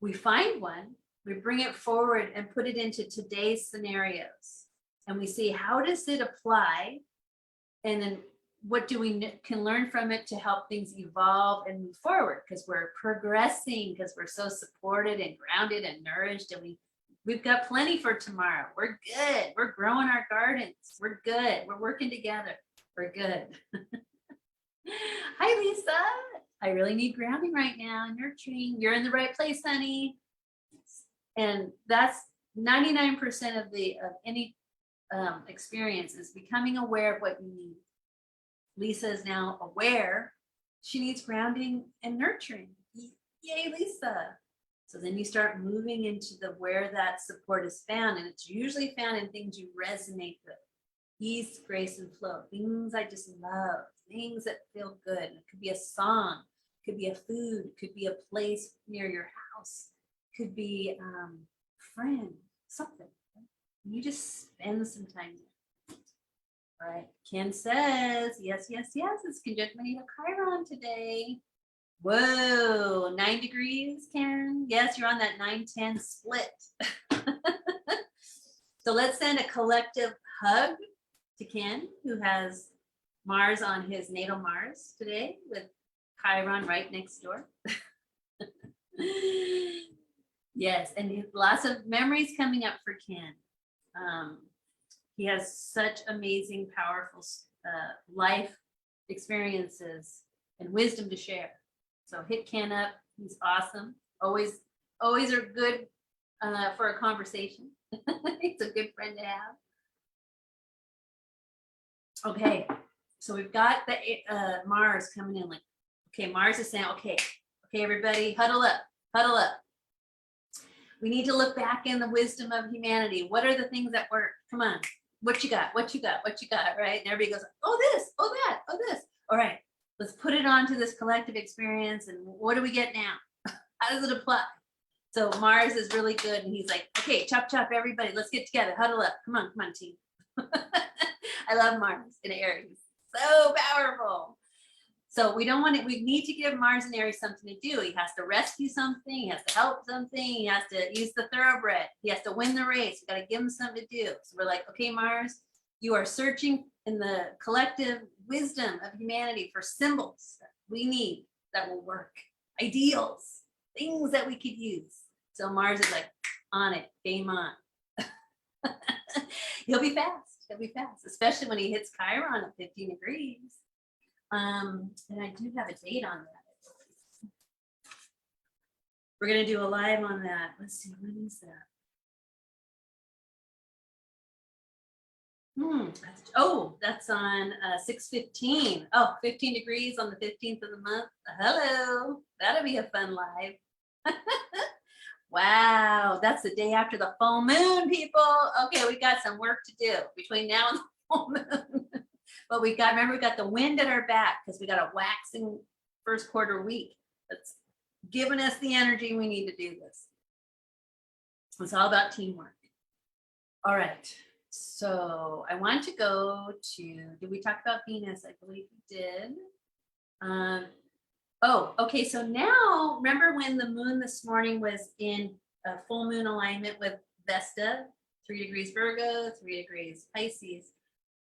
S1: We find one, we bring it forward and put it into today's scenarios. And we see, how does it apply? And then what do we can learn from it to help things evolve and move forward? Because we're progressing, because we're so supported and grounded and nourished, and we've got plenty for tomorrow. We're good. We're growing our gardens. We're good. We're working together. We're good. Hi, Lisa. I really need grounding right now, nurturing. You're in the right place, honey. And that's 99% of any experience is becoming aware of what you need. Lisa is now aware she needs grounding and nurturing. Yay, Lisa. So then you start moving into the where that support is found, and it's usually found in things you resonate with. Ease, grace, and flow. Things I just love, things that feel good. It could be a song, it could be a food, it could be a place near your house, it could be a friend, something. You just spend some time there. All right. Ken says, yes, yes, yes. It's conjunct Chiron today. Whoa, 9 degrees, Ken. Yes, you're on that 9-10 split. So let's send a collective hug to Ken, who has Mars on his natal Mars today with Chiron right next door. Yes, and lots of memories coming up for Ken. He has such amazing, powerful life experiences and wisdom to share. So hit Ken up. He's awesome. Always are good for a conversation. It's a good friend to have. Okay, so we've got the Mars coming in. Like, okay, Mars is saying, okay, everybody, huddle up. We need to look back in the wisdom of humanity. What are the things that work? Come on, what you got, right? And everybody goes, oh, this, oh, that, oh, this. All right, let's put it onto this collective experience. And what do we get now? How does it apply? So Mars is really good. And he's like, okay, chop, everybody. Let's get together. Huddle up. Come on, team. I love Mars in Aries. So powerful. So we need to give Mars and Aries something to do. He has to rescue something. He has to help something. He has to use the thoroughbred. He has to win the race. We got to give him something to do. So we're like, okay, Mars, you are searching in the collective wisdom of humanity for symbols that we need that will work, ideals, things that we could use. So Mars is like, on it, game on. He'll be fast, especially when he hits Chiron at 15 degrees. And I do have a date on that. We're going to do a live on that. Let's see, when is that? That's on 6/15. Oh, 15 degrees on the 15th of the month. Hello. That'll be a fun live. Wow, that's the day after the full moon, people. Okay, we got some work to do between now and the full moon. But we got the wind at our back because we got a waxing first quarter week that's giving us the energy we need to do this. It's all about teamwork. All right. So I want to go to, did we talk about Venus? I believe we did. Okay. So now, remember when the moon this morning was in a full moon alignment with Vesta, 3 degrees Virgo, 3 degrees Pisces.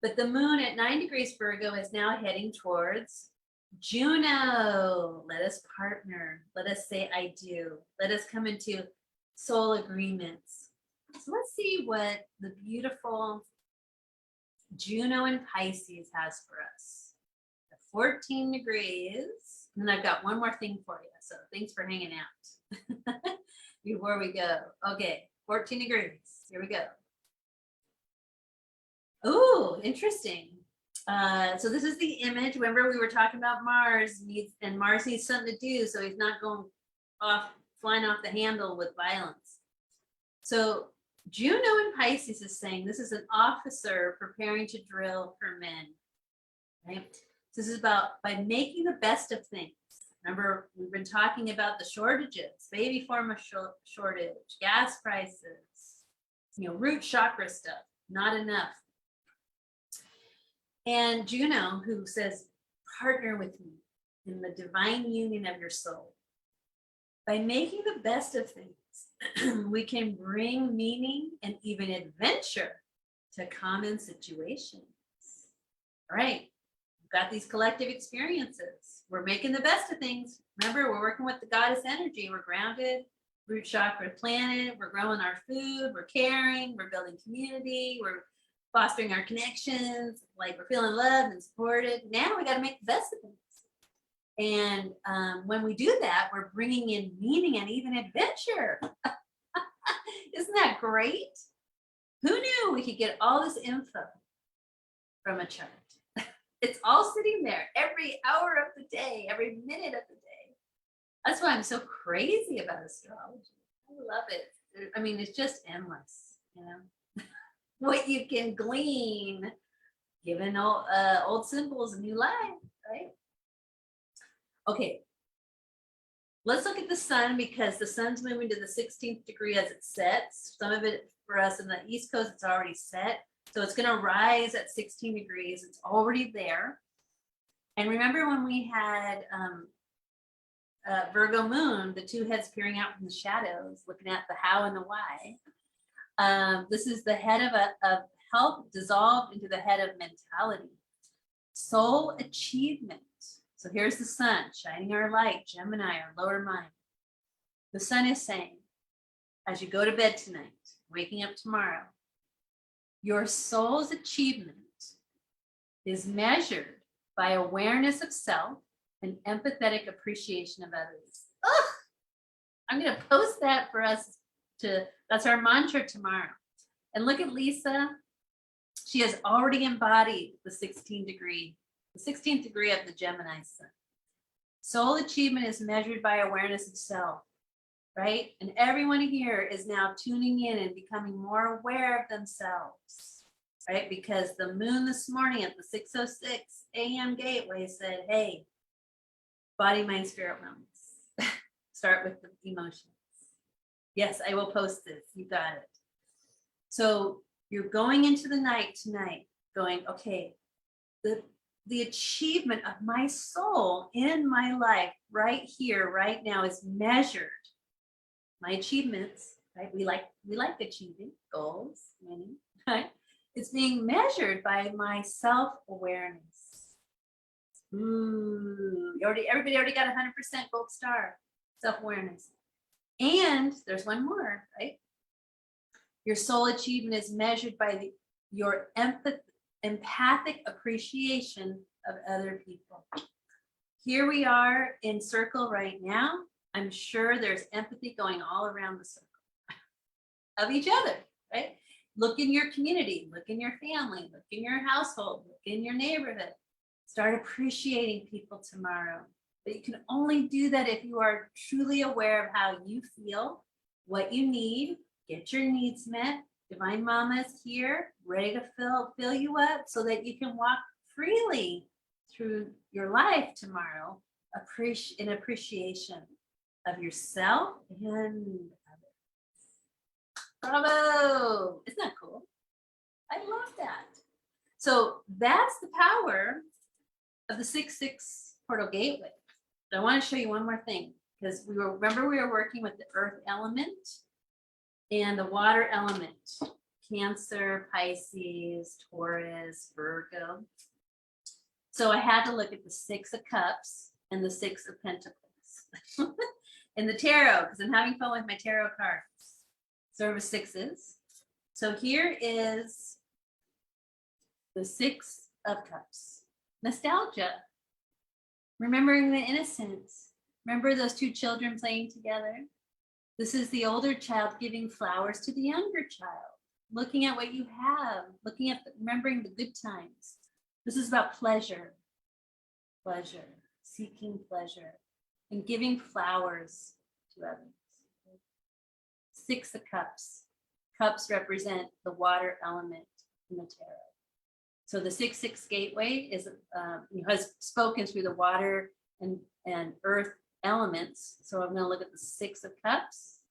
S1: But the moon at 9 degrees Virgo is now heading towards Juno. Let us partner. Let us say I do. Let us come into soul agreements. So let's see what the beautiful Juno and Pisces has for us. 14 degrees. And I've got one more thing for you. So thanks for hanging out before we go. Okay, 14 degrees. Here we go. Oh, interesting. So this is the image. Remember, we were talking about Mars needs something to do, so he's not going flying off the handle with violence. So Juno in Pisces is saying this is an officer preparing to drill for men. Right? This is about by making the best of things. Remember, we've been talking about the shortages, baby formula shortage, gas prices, root chakra stuff, not enough. And Juno, who says, partner with me in the divine union of your soul. By making the best of things, we can bring meaning and even adventure to common situations. All right, we've got these collective experiences. We're making the best of things. Remember, we're working with the goddess energy. We're grounded, root chakra planet. We're growing our food. We're caring. We're building community. We're fostering our connections, like we're feeling loved and supported. Now we got to make the best of things. And when we do that, we're bringing in meaning and even adventure. Isn't that great? Who knew we could get all this info from a chart? It's all sitting there every hour of the day, every minute of the day. That's why I'm so crazy about astrology. I love it. I mean, it's just endless, you know, what you can glean given old symbols, new life, right? Okay, let's look at the sun because the sun's moving to the 16th degree as it sets. Some of it for us in the East Coast, it's already set. So it's going to rise at 16 degrees. It's already there. And remember when we had Virgo moon, the two heads peering out from the shadows, looking at the how and the why. This is the head of health dissolved into the head of mentality. Soul achievement. So here's the sun shining our light, Gemini, our lower mind. The sun is saying, as you go to bed tonight, waking up tomorrow, your soul's achievement is measured by awareness of self and empathetic appreciation of others. Ugh! I'm going to post that for us that's our mantra tomorrow. And look at Lisa. She has already embodied the 16th degree of the Gemini sun. Soul achievement is measured by awareness of self, right? And everyone here is now tuning in and becoming more aware of themselves, right? Because the moon this morning at the 6:06 a.m. gateway said, hey, body, mind, spirit, wellness. Start with the emotions. Yes, I will post this. You got it. So you're going into the night tonight going, okay, the achievement of my soul in my life right here, right now is measured. My achievements, right? We like achieving goals, many, right? It's being measured by my self-awareness. Ooh, everybody already got 100% gold star, self-awareness. And there's one more, right? Your soul achievement is measured by your empathic appreciation of other people. Here we are in circle right now. I'm sure there's empathy going all around the circle of each other, right? Look in your community, look in your family, look in your household, look in your neighborhood. Start appreciating people tomorrow. But you can only do that if you are truly aware of how you feel, what you need, get your needs met. Divine Mama is here, ready to fill you up so that you can walk freely through your life tomorrow, in appreciation of yourself and others. Bravo! Isn't that cool? I love that. So that's the power of the 6/6 portal gateway. But I want to show you one more thing because we were working with the earth element and the water element, Cancer, Pisces, Taurus, Virgo. So I had to look at the 6 of Cups and the 6 of Pentacles in the tarot because I'm having fun with my tarot cards. Service 6s. So here is the 6 of Cups. Nostalgia. Remembering the innocence. Remember those two children playing together? This is the older child giving flowers to the younger child, looking at what you have, remembering the good times. This is about pleasure, seeking pleasure, and giving flowers to others. 6 of Cups. Cups represent the water element in the tarot. So the 6/6 gateway has spoken through the water and earth elements. So I'm going to look at the 6 of Cups,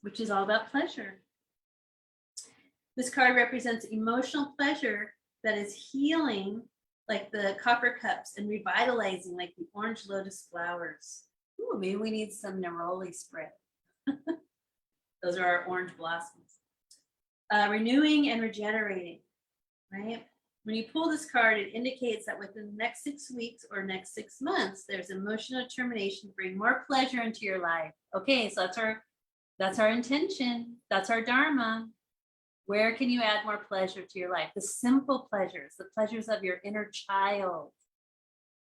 S1: which is all about pleasure. This card represents emotional pleasure that is healing, like the copper cups, and revitalizing, like the orange lotus flowers. Ooh, maybe we need some neroli spray. Those are our orange blossoms. Renewing and regenerating, right? When you pull this card, it indicates that within the next 6 weeks or next 6 months, there's emotional determination to bring more pleasure into your life. Okay, so that's our intention. That's our dharma. Where can you add more pleasure to your life? The simple pleasures, the pleasures of your inner child.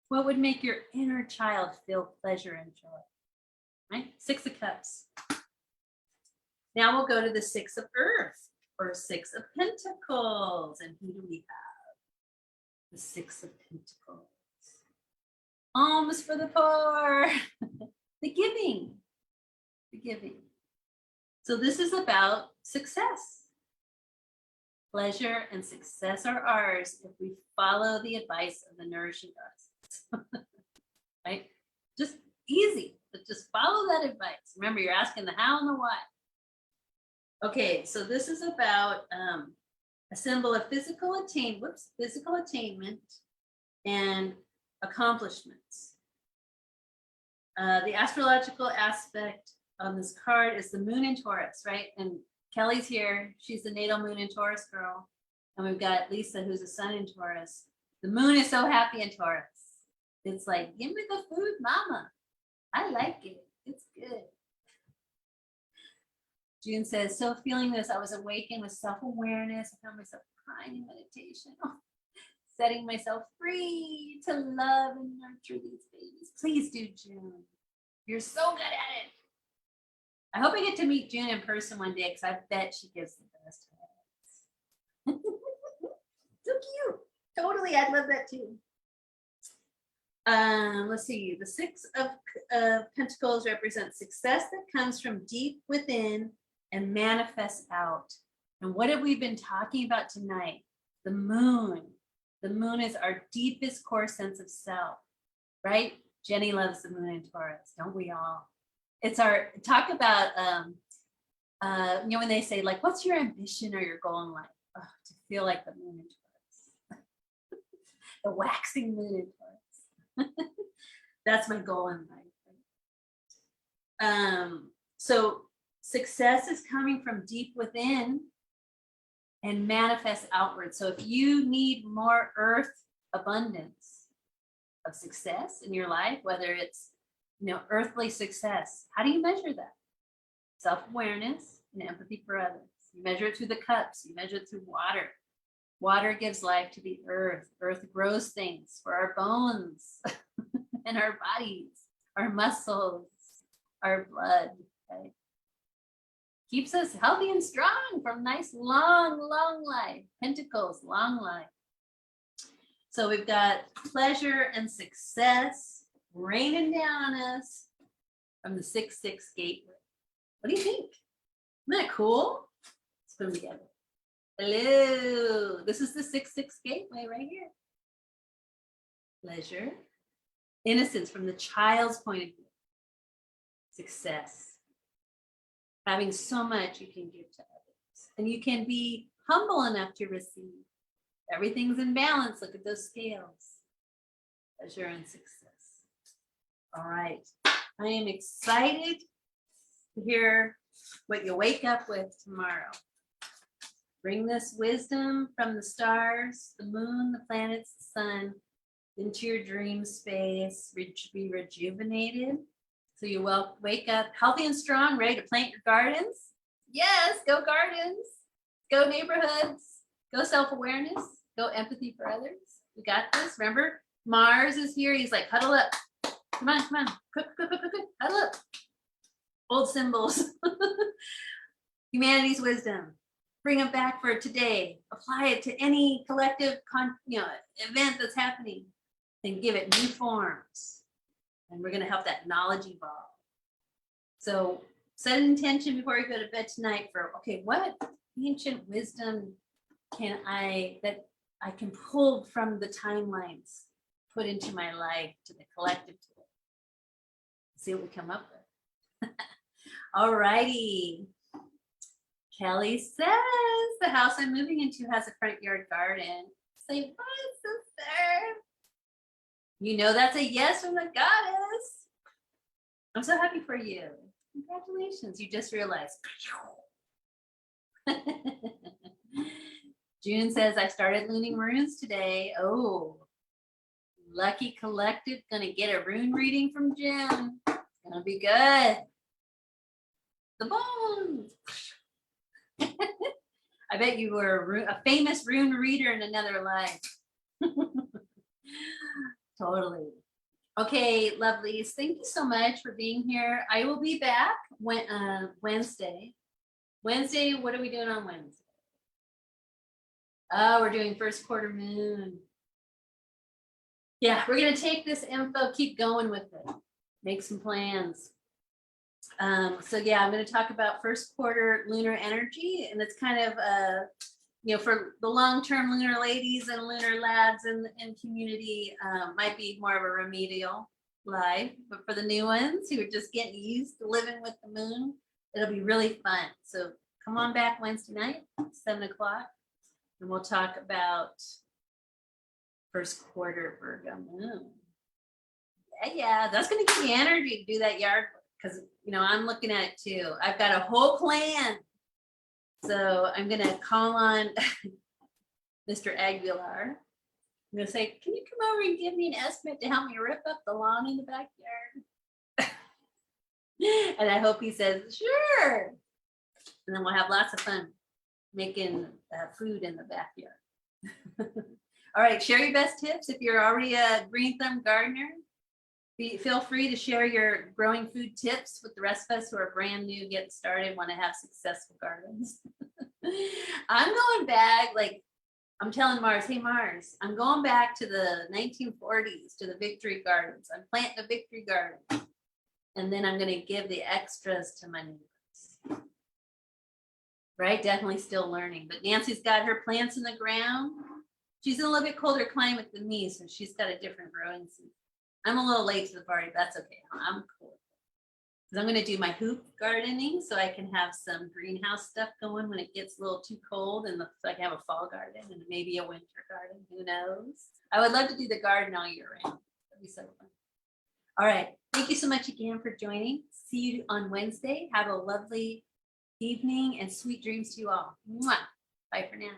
S1: What would make your inner child feel pleasure and joy? Right? 6 of Cups. Now we'll go to the 6 of Earth or 6 of Pentacles. And who do we have? The 6 of Pentacles. Alms for the poor. the giving, the giving. So this is about success. Pleasure and success are ours if we follow the advice of the nourishing goddesses. Right? Just easy, but just follow that advice. Remember, you're asking the how and the why. Okay, so this is about a symbol of physical attainment and accomplishments. The astrological aspect on this card is the moon in Taurus, right? And Kelly's here. She's the natal moon in Taurus girl. And we've got Lisa, who's a sun in Taurus. The moon is so happy in Taurus. It's like, give me the food, mama. I like it. It's good. June says, so feeling this, I was awakened with self-awareness. I found myself crying in meditation, setting myself free to love and nurture these babies. Please do, June. You're so good at it. I hope I get to meet June in person one day because I bet she gives the best hugs. So cute. Totally, I'd love that too. Let's see. The Six of Pentacles represents success that comes from deep within and manifests out. And what have we been talking about tonight? The moon. The moon is our deepest core sense of self, right? Jenny loves the moon in Taurus, don't we all? It's our talk about, you know, when they say like, what's your ambition or your goal in life? Oh, to feel like the moon in Taurus, the waxing moon in Taurus. That's my goal in life. So success is coming from deep within and manifests outward. So if you need more earth abundance of success in your life, whether it's, you know, earthly success, how do you measure that? Self-awareness and empathy for others. You measure it through the cups. You measure it through water. Water gives life to the earth. Earth grows things for our bones and our bodies, our muscles, our blood. Okay? Keeps us healthy and strong from nice, long life. Pentacles, long life. So we've got pleasure and success raining down on us from the 6-6 gateway. What do you think? Isn't that cool? Let's put them together. Hello. This is the 6-6 gateway right here. Pleasure. Innocence from the child's point of view. Success. Having so much you can give to others. And you can be humble enough to receive. Everything's in balance. Look at those scales. Pleasure and success. All right. I am excited to hear what you wake up with tomorrow. Bring this wisdom from the stars, the moon, the planets, the sun, into your dream space, be rejuvenated. So you will wake up healthy and strong, ready to plant your gardens. Yes, go gardens, go neighborhoods, go self-awareness, go empathy for others. We got this. Remember, Mars is here. He's like, huddle up. Come on, quick, huddle up. Old symbols. Humanity's wisdom. Bring them back for today. Apply it to any collective event that's happening. Then give it new forms. And we're going to help that knowledge evolve. So set an intention before you go to bed tonight for, okay, what ancient wisdom can I can pull from the timelines, put into my life, to the collective tool. See what we come up with. All righty. Kelly says the house I'm moving into has a front yard garden. Say what, sister? You know that's a yes from the goddess. I'm so happy for you. Congratulations. You just realized. June says, I started luning runes today. Oh, lucky collective. Gonna get a rune reading from June. Gonna be good. The bones. I bet you were a famous rune reader in another life. Totally. Okay, lovelies. Thank you so much for being here. I will be back Wednesday. Wednesday, what are we doing on Wednesday? Oh, we're doing first quarter moon. Yeah, we're going to take this info, keep going with it. Make some plans. So yeah, I'm going to talk about first quarter lunar energy, and it's kind of for the long-term lunar ladies and lunar lads in community, might be more of a remedial life, but for the new ones who are just getting used to living with the moon, it'll be really fun. So come on back Wednesday night, 7:00, and we'll talk about first quarter Virgo moon. Yeah, that's going to give you energy to do that yard work, because I'm looking at it too. I've got a whole plan. So I'm going to call on Mr. Aguilar. I'm going to say, can you come over and give me an estimate to help me rip up the lawn in the backyard? And I hope he says, sure. And then we'll have lots of fun making food in the backyard. All right, share your best tips. If you're already a green thumb gardener, feel free to share your growing food tips with the rest of us who are brand new, getting started, want to have successful gardens. I'm going back, like I'm telling Mars, hey Mars, I'm going back to the 1940s, to the victory gardens. I'm planting a victory garden. And then I'm going to give the extras to my neighbors. Right? Definitely still learning. But Nancy's got her plants in the ground. She's in a little bit colder climate than me, so she's got a different growing season. I'm a little late to the party. That's okay. I'm cool. Because I'm going to do my hoop gardening so I can have some greenhouse stuff going when it gets a little too cold, and so I can have a fall garden and maybe a winter garden. Who knows? I would love to do the garden all year round. That'd be so fun. All right. Thank you so much again for joining. See you on Wednesday. Have a lovely evening and sweet dreams to you all. Mwah. Bye for now.